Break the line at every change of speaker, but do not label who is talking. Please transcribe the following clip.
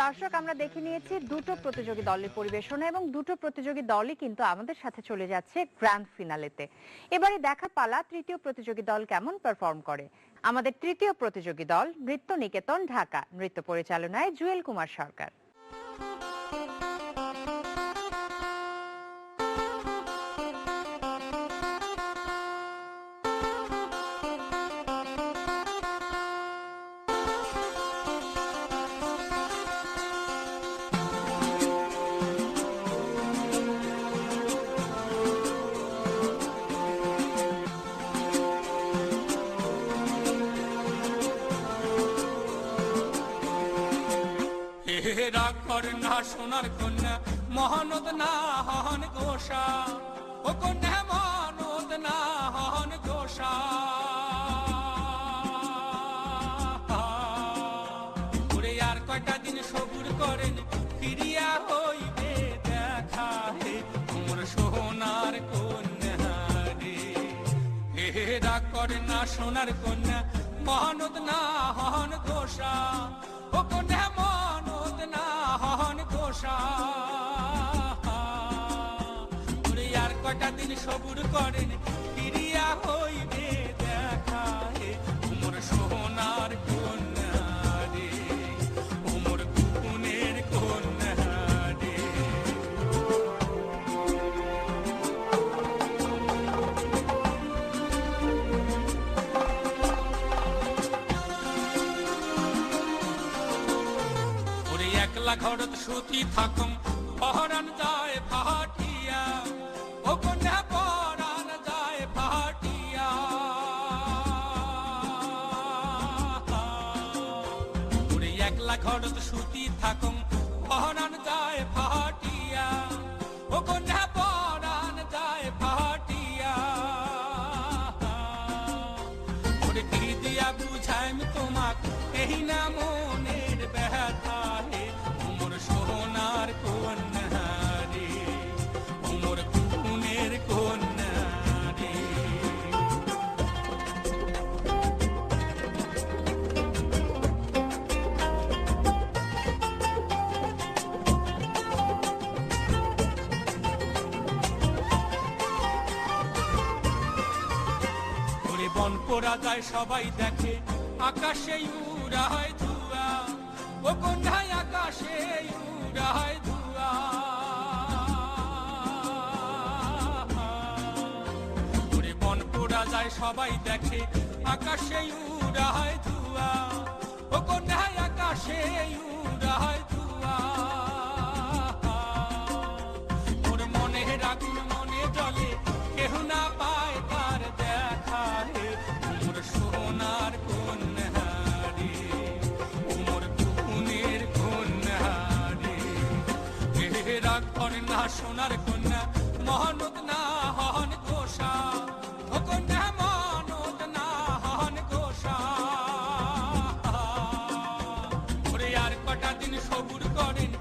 দর্শক, আমরা দেখে নিয়েছি দুটো প্রতিযোগী দলের পরিবেশনা এবং দুটো প্রতিযোগী দলই কিন্তু আমাদের সাথে চলে যাচ্ছে গ্র্যান্ড ফিনালেতে। এবারে দেখা পালা তৃতীয় প্রতিযোগী দল কেমন পারফর্ম করে। আমাদের তৃতীয় প্রতিযোগী দল নৃত্য নিকেতন ঢাকা, নৃত্য পরিচালনায় জুয়েল কুমার সরকার।
রাগ করে না সোনার কন্যা মহানদ না হন গোসা, ও কন্যা মহানদ না হন গোসা। ওরে আর কয়টা দিন সবুর করেন, ফিরিয়া হইবে দেখা হে তোমার সোনার কন্যা রে। হে রাগ করে না সোনার কন্যা মহানদ না হন গোসা, ও কন্যা মহানদ না হন গোসা। ওরে আর কয়টা দিন সবুর করেন, ফিরিয়া হইবে দেখা হে তোমার সোনার কন্যা রে, তোমার কুকুনের কন্যা রে। একলা ঘরত সুতি থাকুম পহরান যায় ফাটিয়া, ও কন্যা পহরান যায় ফাটিয়া। ওরে একলা ঘরত সুতি থাকুম পহরান যায় ফাটিয়া, ও কন্যা পহরান যায় ফাটিয়া। ওরে কি দিয়া বুঝাইম তোমাক এই না মনের ব্যথা হে তোমার সোনার কন্যা রে, তোমার কুকুনের কন্যা রে। ওরে বন পোড়া যায় সবাই দেখে, আকাশে উড়ায় ধুয়া, ও কন্যায় আকাশে উড়ায় ধুয়া। ওরে বন পোড়া যায় সবাই দেখে, আকাশে উড়ায় ধুয়া, ও কন্যায় আকাশে উড়ায় ধুয়া। ওর মনে রাগুন মনে জলে, কেহ না পায় তার দেখা হে তোমার সোনার কন্যা রে, তোমার কুকুনের কন্যা রে। হে রাগ করে না সোনার কন্যা মহানদ না হন গোসা, ও কন্যা মহানদ না হন গোসা। ওরে আর কটা দিন সবুর করেন,